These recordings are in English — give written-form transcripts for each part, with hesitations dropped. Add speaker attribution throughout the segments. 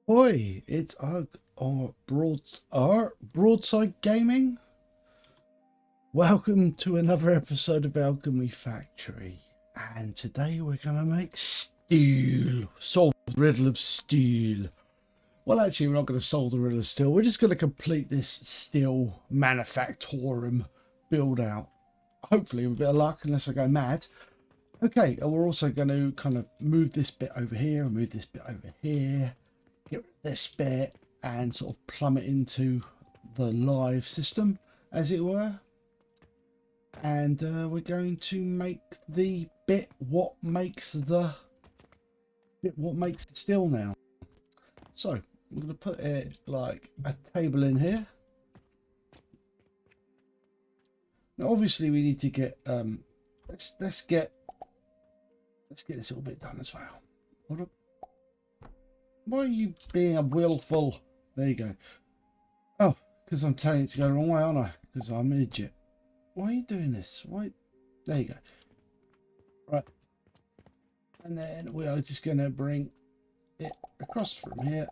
Speaker 1: Oi, it's Broadside Gaming. Welcome to another episode of Alchemy Factory. And today we're going to make steel. Solve the riddle of steel. Well, actually, we're not going to solve the riddle of steel. We're just going to complete this steel manufactorum build out. Hopefully with a bit of luck, unless I go mad. Okay, and we're also going to kind of move this bit over here and move this bit over here. Get rid of this bit and sort of plumb it into the live system, as it were. And we're going to make the bit what makes the steel now. So I'm going to put it like a table in here. Now, obviously, we need to get let's get this little bit done as well. Hold up. Why are you being a willful? There you go. Oh, because I'm telling it to go the wrong way, aren't I? Because I'm an idiot. Why are you doing this? Why? There you go. Right. And then we are just going to bring it across from here.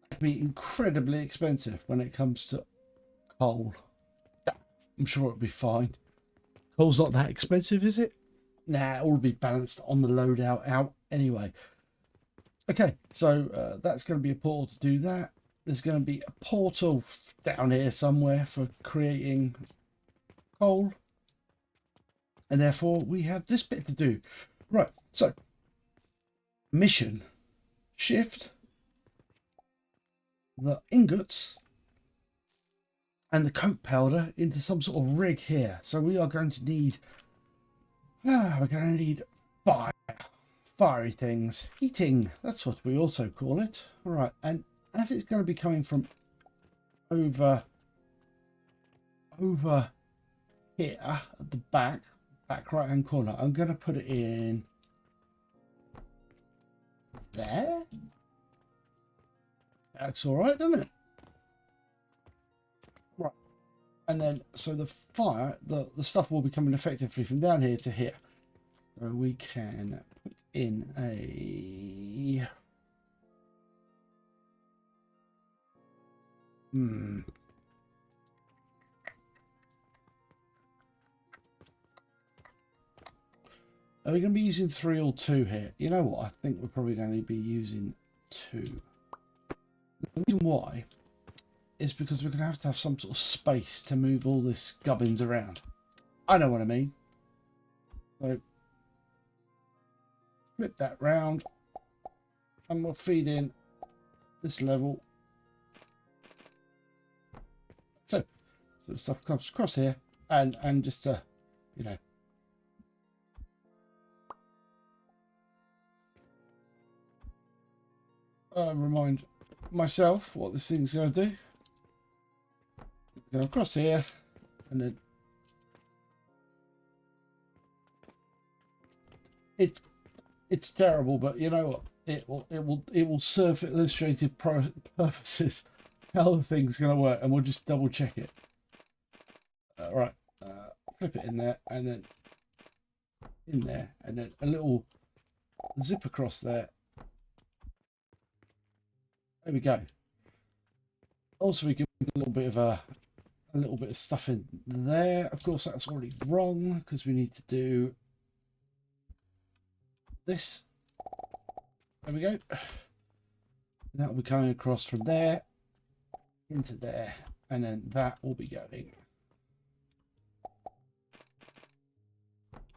Speaker 1: It'll be incredibly expensive when it comes to coal. I'm sure it'll be fine. Coal's not that expensive, is it? Nah, it will be balanced on the loadout out anyway. Okay, so that's going to be a portal to do that. There's going to be a portal down here somewhere for creating coal. And therefore, we have this bit to do. Right, so mission. Shift the ingots and the coke powder into some sort of rig here. So we are going to need... we're going to need fiery things. Heating, that's what we also call it. All right, and as it's going to be coming from over here at the back right hand corner, I'm going to put it in there. That's all right, doesn't it? Right, and then so the fire, the stuff will be coming effectively from down here to here. So we can put in a Are we going to be using 3 or 2 here? You know what? I think we're probably going to be using 2. The reason why is because we're going to have some sort of space to move all this gubbins around. I know what I mean. So flip that round and we'll feed in this level. So the stuff comes across here and just you know, remind myself what this thing's going to do. Go across here and then it's terrible, but you know what, it will serve for illustrative purposes how the thing's going to work, and we'll just double check it. Right, flip it in there and then in there and then a little zip across there. There we go. Also, we can put a little bit of stuff in there. Of course, that's already wrong because we need to do this. There we go. That will be coming across from there into there, and then that will be going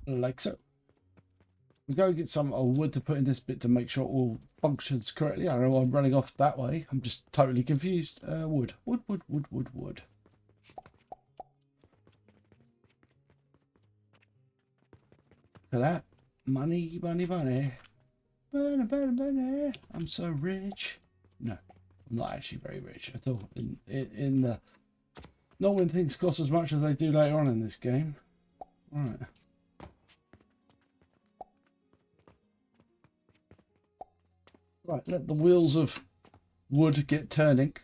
Speaker 1: like so. We go get some wood to put in this bit to make sure it all functions correctly. I don't know why I'm running off that way. I'm just totally confused. Wood. Look at that. Money. Money. I'm so rich. No, I'm not actually very rich at all. In the not when things cost as much as they do later on in this game. All right. Right, let the wheels of wood get turning.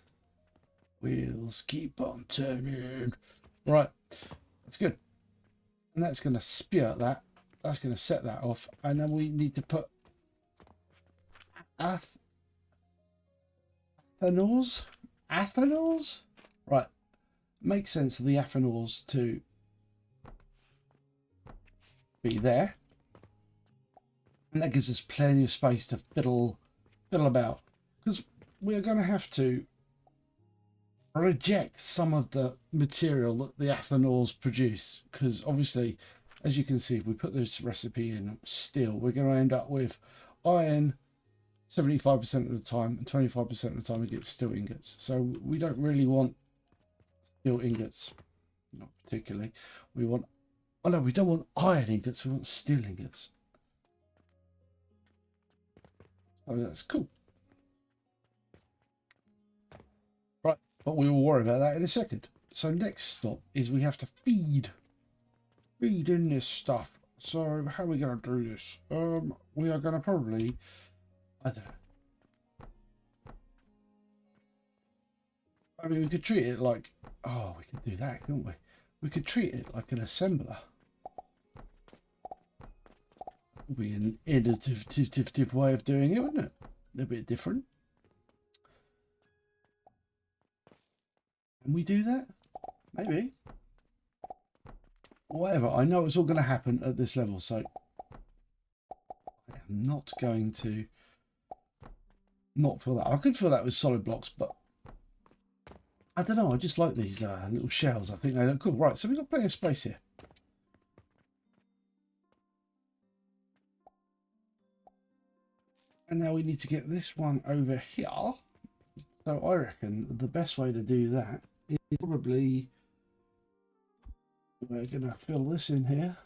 Speaker 1: Wheels keep on turning. Right, that's good. And that's going to spew out that. that's going to set that off. And then we need to put athenols. Athenols? Right. Makes sense of the athenols to be there. And that gives us plenty of space to fiddle about. Because we're going to have to reject some of the material that the athenols produce. Because obviously, as you can see, if we put this recipe in steel, we're going to end up with iron 75% of the time, and 25% of the time we get steel ingots. So we don't really want steel ingots, not particularly. We want, oh no, we don't want iron ingots, we want steel ingots. So that's cool. Right, but we will worry about that in a second. So next stop is we have to feed in this stuff. So how are we going to do this? We are going to probably, I don't know. I mean, we could treat it like, oh, we could do that, couldn't we? We could treat it like an assembler. Would be an innovative way of doing it, wouldn't it? A bit different. Can we do that? Maybe. Whatever. I know it's all going to happen at this level, so I am not going to not fill that. I could fill that with solid blocks, but I don't know. I just like these little shells. I think they look cool. Right, so we've got plenty of space here. And now we need to get this one over here. So I reckon the best way to do that is probably, we're going to fill this in here.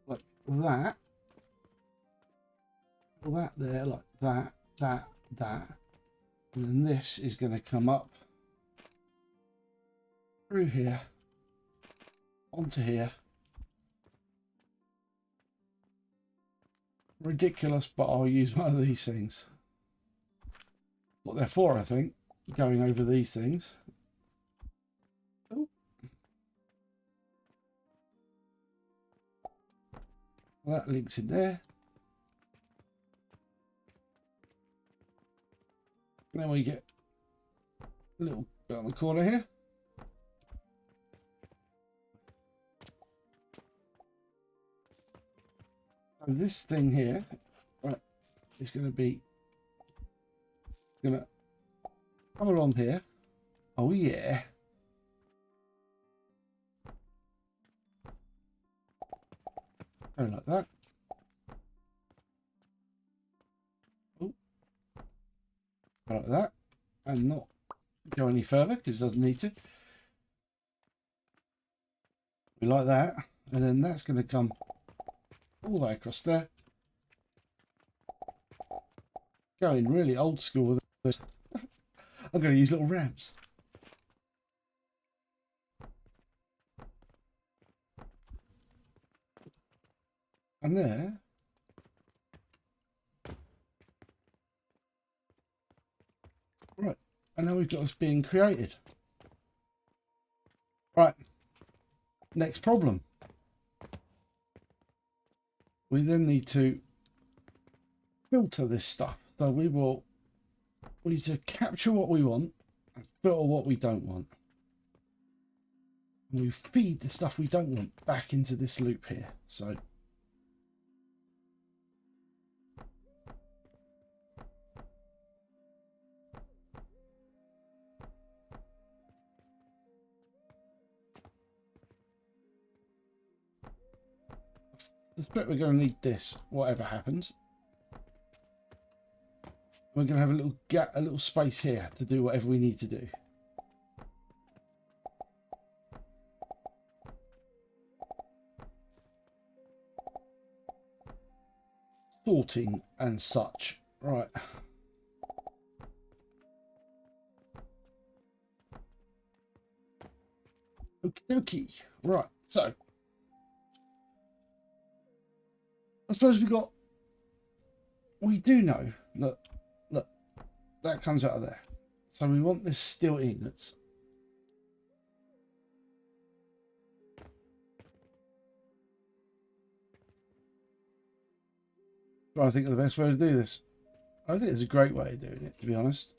Speaker 1: Like that. Fill that there, like that, that. And then this is going to come up through here, onto here. Ridiculous, but I'll use one of these things. What they're for, I think, going over these things. Oh. That links in there. And then we get a little bit on the corner here. So this thing here, right, is going to be come along here. Oh yeah. Go like that. Oh, like that, and not go any further because it doesn't need to. We like that, and then that's going to come all the way across there. Going really old school with this. I'm going to use little ramps. And there. Right. And now we've got this being created. Right. Next problem. We then need to filter this stuff. So we need to capture what we want and filter what we don't want. And we feed the stuff we don't want back into this loop here. So the split, we're going to need this, whatever happens. We're going to have a little gap, a little space here to do whatever we need to do. Sorting and such. Right. Okie dokie. Right. So I suppose we do know, look, that comes out of there. So we want this steel ingots. But I think of the best way to do this. I think it's a great way of doing it, to be honest.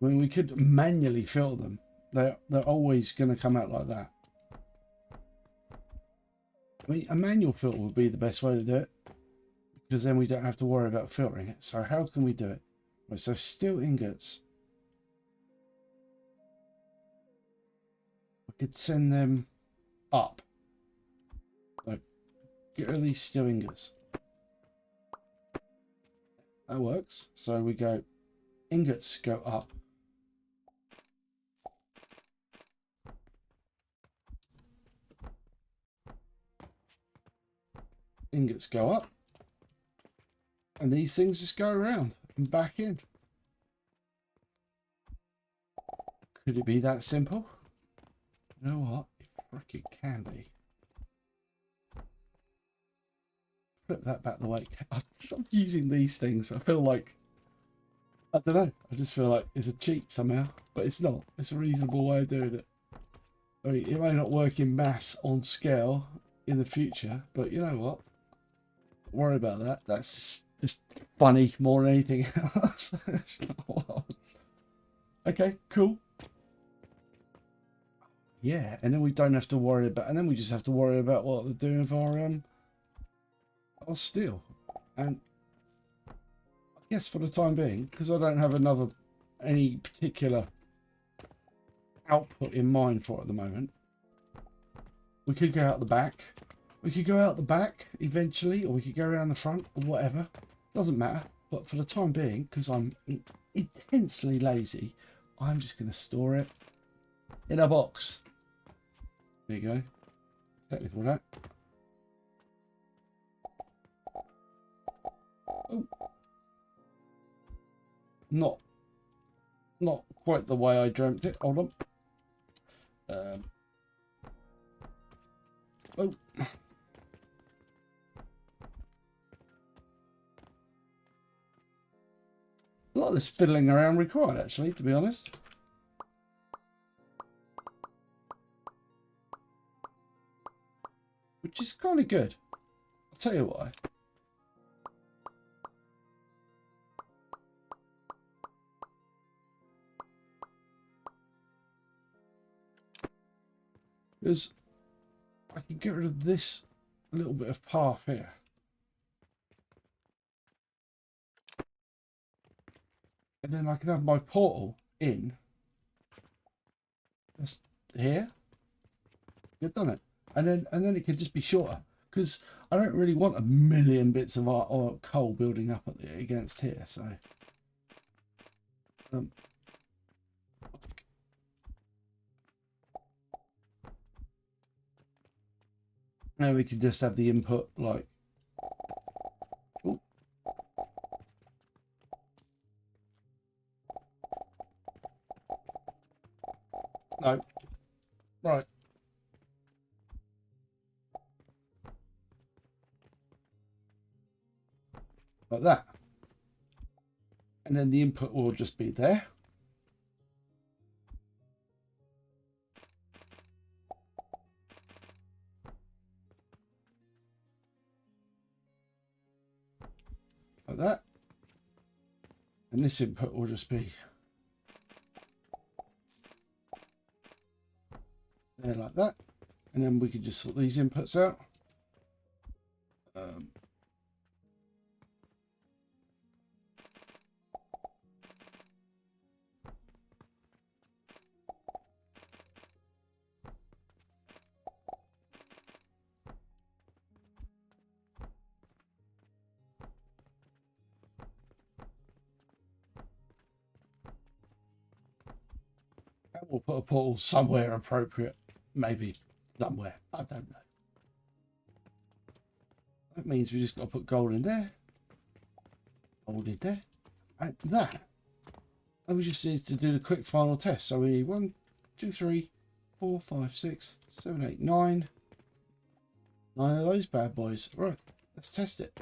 Speaker 1: I mean, we could manually fill them. They're always going to come out like that. I mean, a manual filter would be the best way to do it, because then we don't have to worry about filtering it. So how can we do it? Right, so steel ingots. We could send them up. Like, get rid of these steel ingots. That works. So we go, ingots go up. Ingots go up. And these things just go around and back in. Could it be that simple? You know what? It frickin' can be. Flip that back the way. I'm using these things. I feel like, I don't know. I just feel like it's a cheat somehow, but it's not. It's a reasonable way of doing it. I mean, it may not work in mass on scale in the future, but you know what? Don't worry about that. That's just funny more than anything else. It's not wild. Okay, cool. Yeah, and then we don't have to worry about, and then we just have to worry about what they're doing with our steel. And I guess for the time being, because I don't have any particular output in mind for it at the moment, we could go out the back. We could go out the back eventually, or we could go around the front, or whatever. Doesn't matter. But for the time being, because I'm intensely lazy, I'm just going to store it in a box. There you go. Technical that. Oh. Not quite the way I dreamt it. Hold on. Oh. A lot of this fiddling around required, actually, to be honest. Which is kind of good. I'll tell you why. Because I can get rid of this little bit of path here. And then I can have my portal in just here. You've done it. And then it could just be shorter. Because I don't really want a million bits of art or coal building up against here, so now we can just have the input like, ooh. No, right, like that, and then the input will just be there. Like that, and this input will just be there like that, and then we can just sort these inputs out. We'll put a portal somewhere appropriate, maybe somewhere, I don't know. That means we just got to put gold in there, gold in there, and that. And we just need to do the quick final test. So we need 1, 2, 3, 4, 5, 6, 7, 8, 9. 9 of those bad boys. Right, let's test it.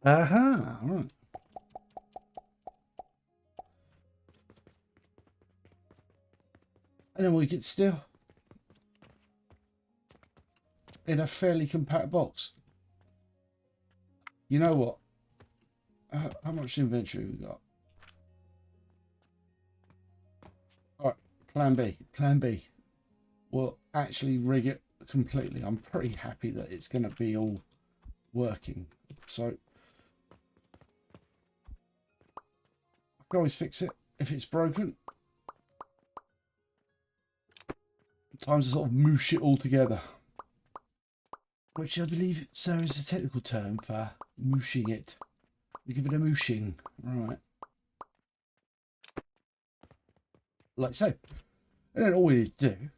Speaker 1: Aha, right. And then we get steel. in a fairly compact box. You know what? How much inventory we got? All right, plan B. Plan B. We'll actually rig it completely. I'm pretty happy that it's going to be all working. So I can always fix it if it's broken. Sometimes I sort of moosh it all together, which I believe so is the technical term for mooshing it. We give it a mooshing, right? Like so. And then all we need to do,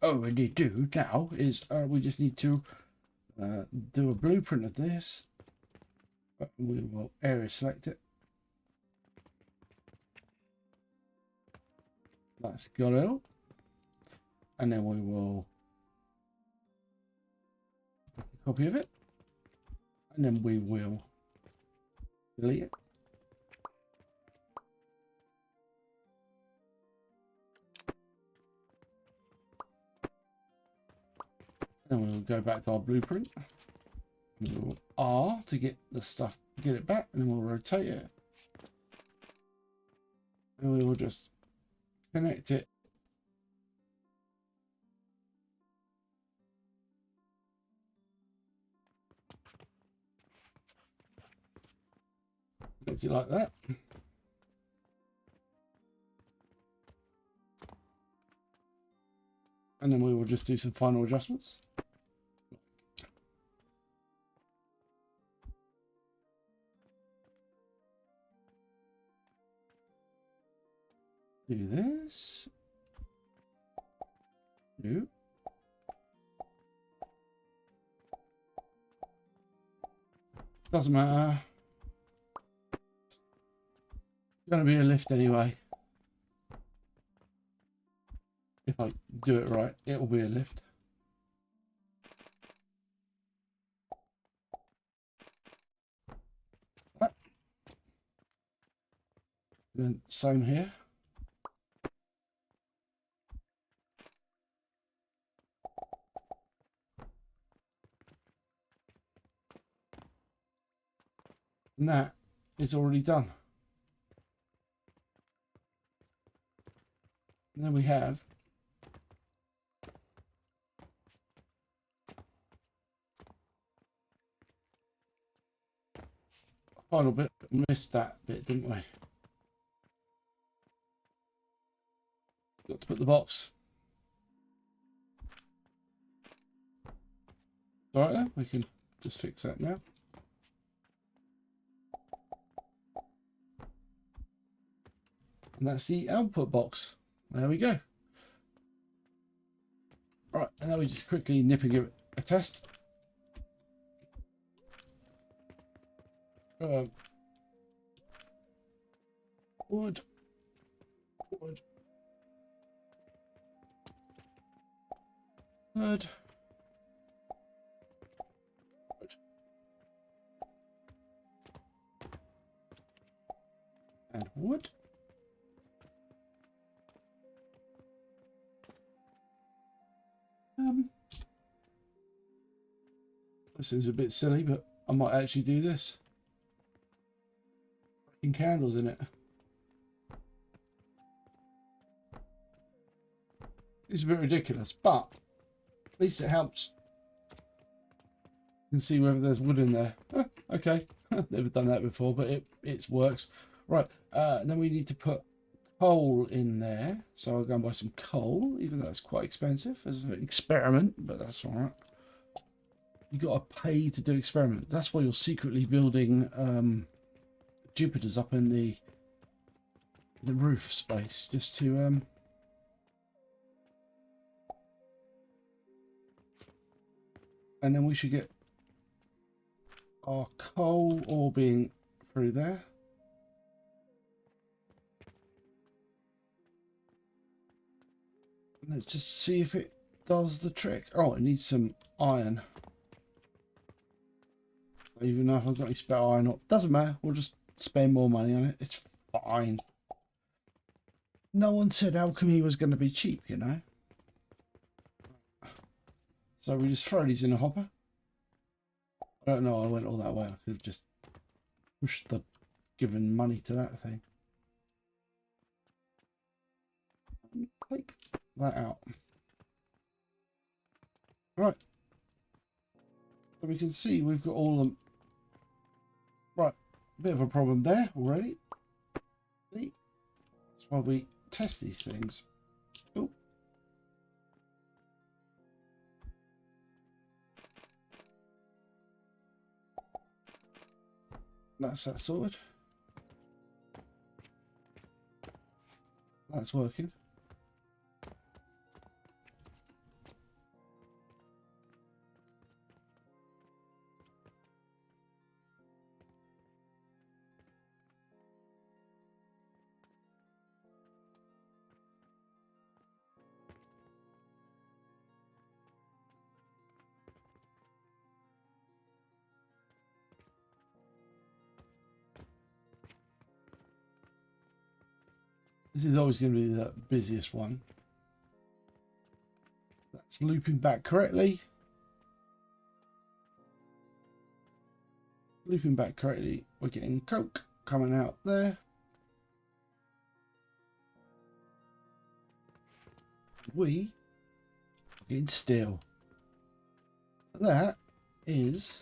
Speaker 1: all we need to do now is we just need to do a blueprint of this. We will area select it. That's got it all. And then we will make a copy of it. And then we will delete it. And then we'll go back to our blueprint. We will R to get the stuff, get it back, and then we'll rotate it. And we will just connect it. Connect it like that. And then we will just do some final adjustments. Do this. Do. Doesn't matter. It's going to be a lift anyway. If I do it right, it will be a lift. Right. Then same here. And that is already done. And then we have a final bit. Missed that bit, didn't we? Got to put the box. All right, then we can just fix that now. And that's the output box. There we go. All right, and now we just quickly nip and give it a test. Wood. Wood. Wood. And wood. This is a bit silly, but I might actually do this. Fucking candles in it. It's a bit ridiculous, but at least it helps. You can see whether there's wood in there. Okay, never done that before, but it works. Right, then we need to put coal in there. So I'll go and buy some coal, even though it's quite expensive as an experiment, but that's all right. You got to pay to do experiments. That's why you're secretly building Jupiters up in the roof space, just to and then we should get our coal ore being through there. Let's just see if it does the trick. Oh, it needs some iron. Even though if I've got any spare iron, or doesn't matter. We'll just spend more money on it. It's fine. No one said alchemy was going to be cheap, you know. So we just throw these in a hopper. I don't know, I went all that way. I could have just pushed the given money to that thing. Take that out. Right. So we can see we've got all of them. Right. Bit of a problem there already. See? That's why we test these things. Oh. That's that sorted. That's working. This is always going to be the busiest one. That's looping back correctly. Looping back correctly. We're getting coke coming out there. We are getting steel. That is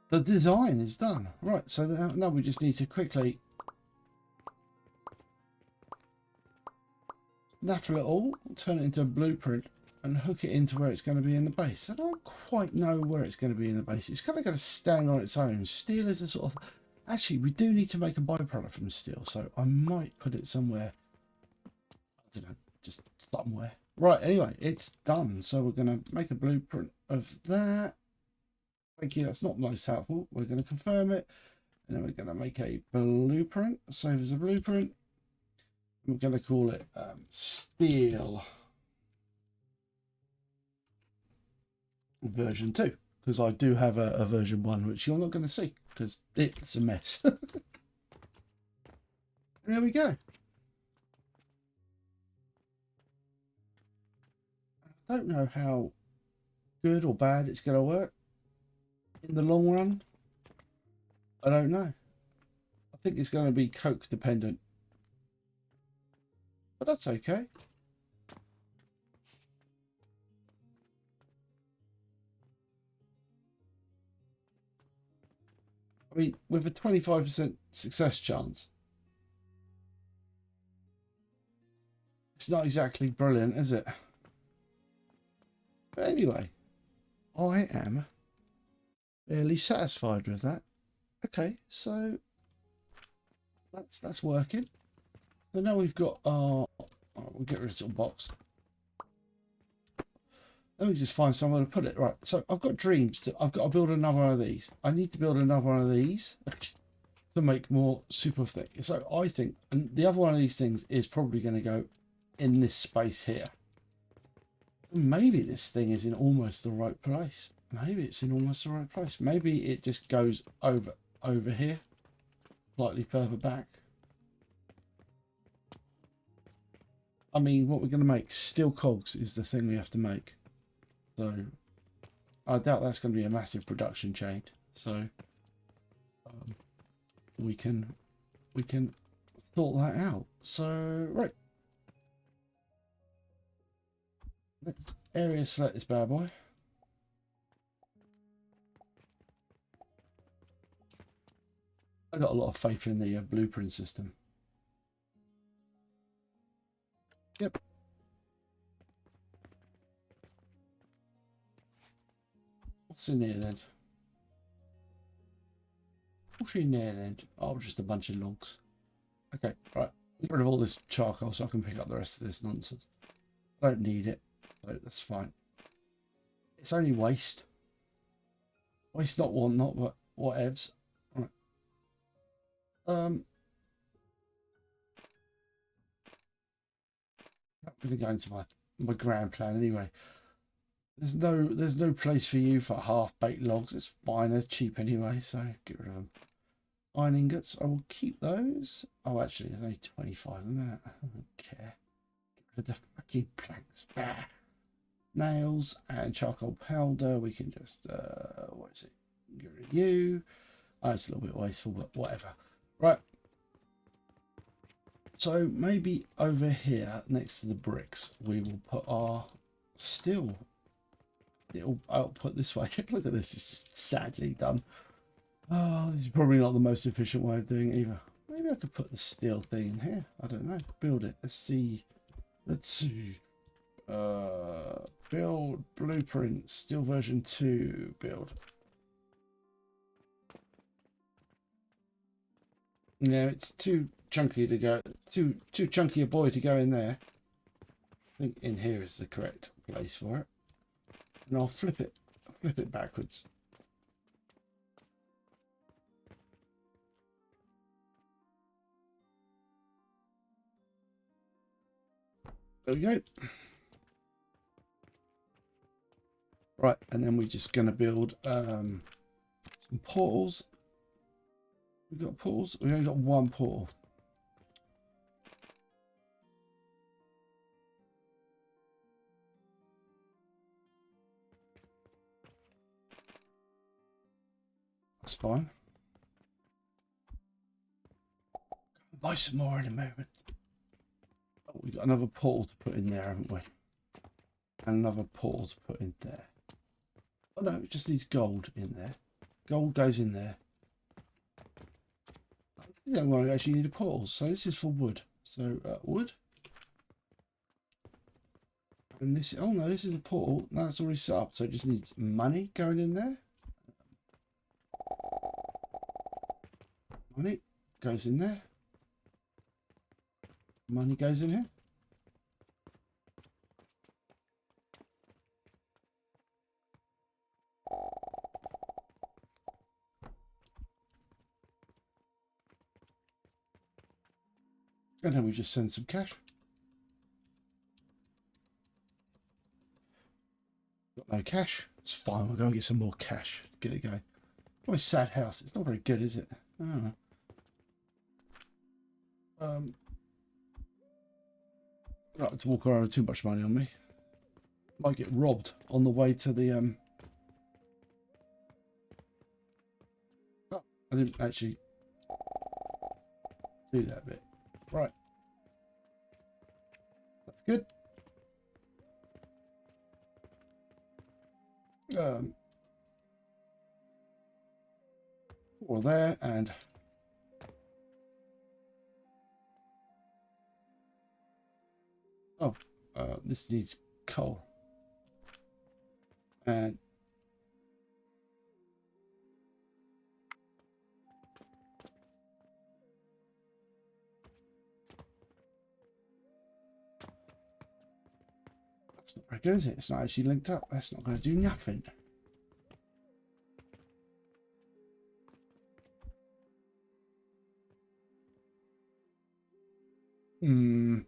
Speaker 1: the design is done. Right, so now we just need to quickly snaffle it all, turn it into a blueprint and hook it into where it's going to be in the base. I don't quite know where it's going to be in the base. It's kind of going to stand on its own. Steel is a sort of... Actually, we do need to make a byproduct from steel, so I might put it somewhere. I don't know, just somewhere. Right, anyway, it's done. So we're going to make a blueprint of that. Thank you, that's not most helpful. We're going to confirm it. And then we're going to make a blueprint. Save as a blueprint. We're going to call it steel version 2. Because I do have a version 1, which you're not going to see. Because it's a mess. There we go. I don't know how good or bad it's going to work in the long run. I don't know. I think it's going to be coke dependent. But that's okay. I mean, with a 25% success chance, it's not exactly brilliant, is it? But anyway, I am fairly satisfied with that. Okay, so that's working. So now we've got our... we'll get rid of this little box. Let me just find somewhere to put it. Right, so I've got dreams. I've got to build another one of these. I need to build another one of these to make more super thick. So I think, and the other one of these things is probably going to go in this space here. Maybe this thing is in almost the right place. Maybe it's in almost the right place. Maybe it just goes over here, slightly further back. I mean, what we're going to make, steel cogs is the thing we have to make. So I doubt that's going to be a massive production chain. So we can sort that out. So right, let's area select this bad boy. I got a lot of faith in the blueprint system. Yep. What's in here then? What's in there then? Oh, just a bunch of logs. Okay, right. Get rid of all this charcoal so I can pick up the rest of this nonsense. I don't need it, so that's fine. It's only waste. Waste not one, not but whatevs. Right. I'm gonna go into my grand plan anyway. There's no place for you for half-baked logs. It's fine, they're cheap anyway, so get rid of them. Iron ingots, I will keep those. Oh, actually, there's only 25 of them. I don't care. Get rid of the freaking planks. Ah. nails and charcoal powder. We can just, what is it? Get rid of you. Oh, it's a little bit wasteful, but whatever. Right. So maybe over here next to the bricks, we will put our steel. I'll put this way. Look at this. It's just sadly done. Oh, this is probably not the most efficient way of doing it either. Maybe I could put the steel thing in here. I don't know. Build it. Let's see. Let's see. Build blueprint. Steel version 2. Build. No, it's too chunky to go. Too chunky a boy to go in there. I think in here is the correct place for it. And I'll flip it backwards. There we go. Right, and then we're just going to build some portals. We've got portals. We've only got one portal. That's fine. Buy some more in a moment. Oh, we've got another portal to put in there, haven't we? And another portal to put in there. Oh no, it just needs gold in there. Gold goes in there. I don't want to actually need a portal, so this is for wood. So wood. And this, oh no, this is a portal. That's already set up, so it just needs money going in there. Money goes in there. Money goes in here. And then we just send some cash. Got no cash. It's fine. We'll go and get some more cash. Get it going. Oh, a sad house. It's not very good, is it? I don't know. I don't like to walk around with too much money on me. Might get robbed on the way to the Oh, I didn't actually do that bit. Right. That's good. All there, and oh, this needs coal, and that's not very good, is it? It's not actually linked up. That's not going to do nothing. Hmm.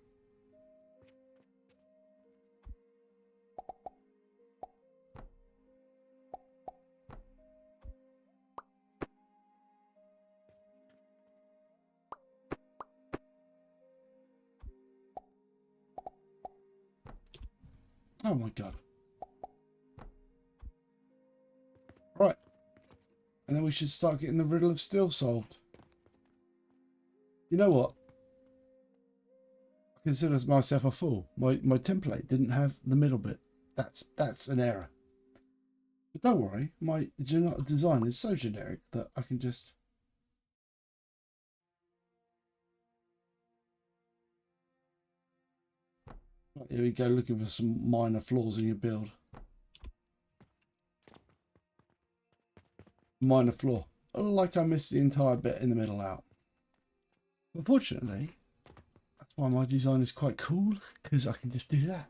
Speaker 1: Oh my god. Right. And then we should start getting the riddle of steel solved. You know what? I consider myself a fool. My template didn't have the middle bit. That's an error. But don't worry, my design is so generic that I can just... Here we go, looking for some minor flaws in your build. Minor flaw. Like I missed the entire bit in the middle out. Unfortunately, that's why my design is quite cool, because I can just do that.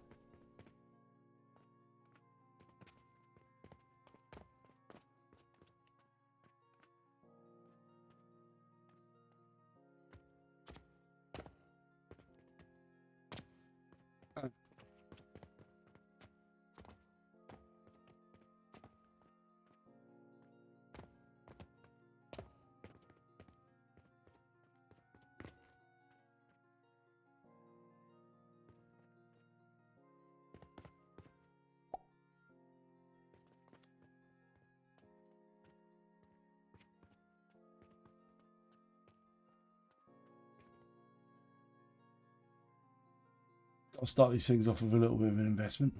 Speaker 1: I'll start these things off with a little bit of an investment.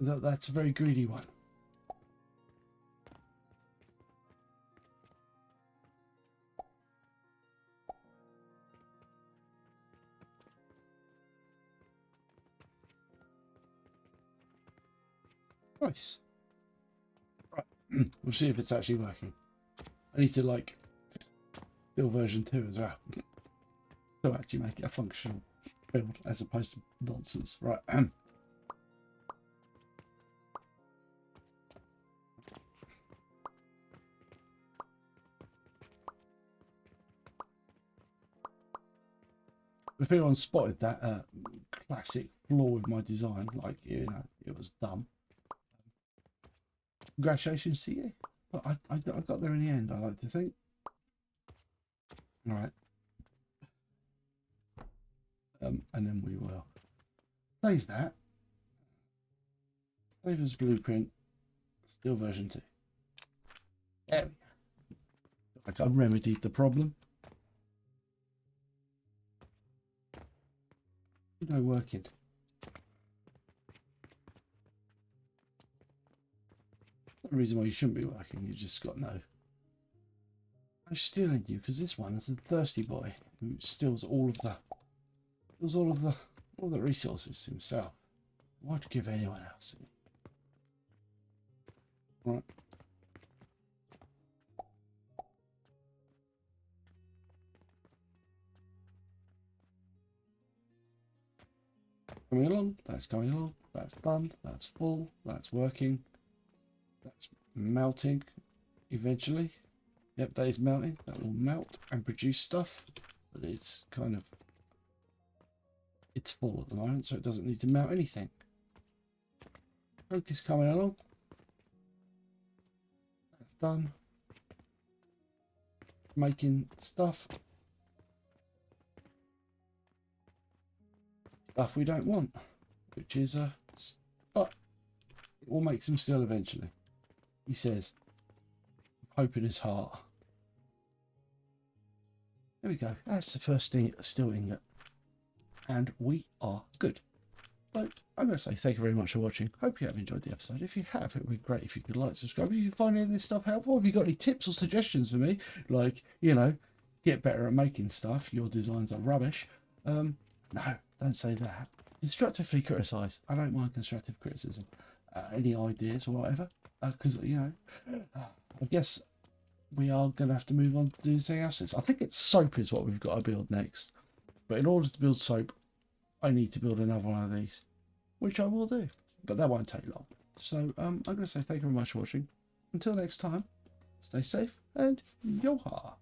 Speaker 1: That's a very greedy one. Nice. Right. We'll see if it's actually working. I need to like build version 2 as well. To actually make it a functional build as opposed to nonsense. Right. If anyone spotted that classic flaw with my design, like, you know, it was dumb. Congratulations to you. But I got there in the end, I like to think. All right. And then we will save that. Save as blueprint. Still version 2. There we go. Like I remedied the problem. No working. No reason why you shouldn't be working. You just got no. I'm stealing you because this one is a thirsty boy who steals all of the resources himself. Why to give anyone else? Right. Coming along, that's coming along, that's done, that's full, that's working, that's melting eventually. Yep, that is melting, that will melt and produce stuff, but it's kind of, it's full at the moment, so it doesn't need to melt anything. Coke is coming along, that's done, making stuff we don't want, which is but it will make some steel eventually, he says, hope in his heart. There we go, that's the first steel ingot, and we are good. So I'm going to say thank you very much for watching. Hope you have enjoyed the episode. If you have, it would be great if you could like, subscribe. If you find any of this stuff helpful, have you got any tips or suggestions for me, like, you know, get better at making stuff, your designs are rubbish, no, don't say that. Constructively criticise. I don't mind constructive criticism. Any ideas or whatever. Because, you know, I guess we are going to have to move on to do something else. I think it's soap is what we've got to build next. But in order to build soap, I need to build another one of these. Which I will do. But that won't take long. So I'm going to say thank you very much for watching. Until next time, stay safe and yo-ha.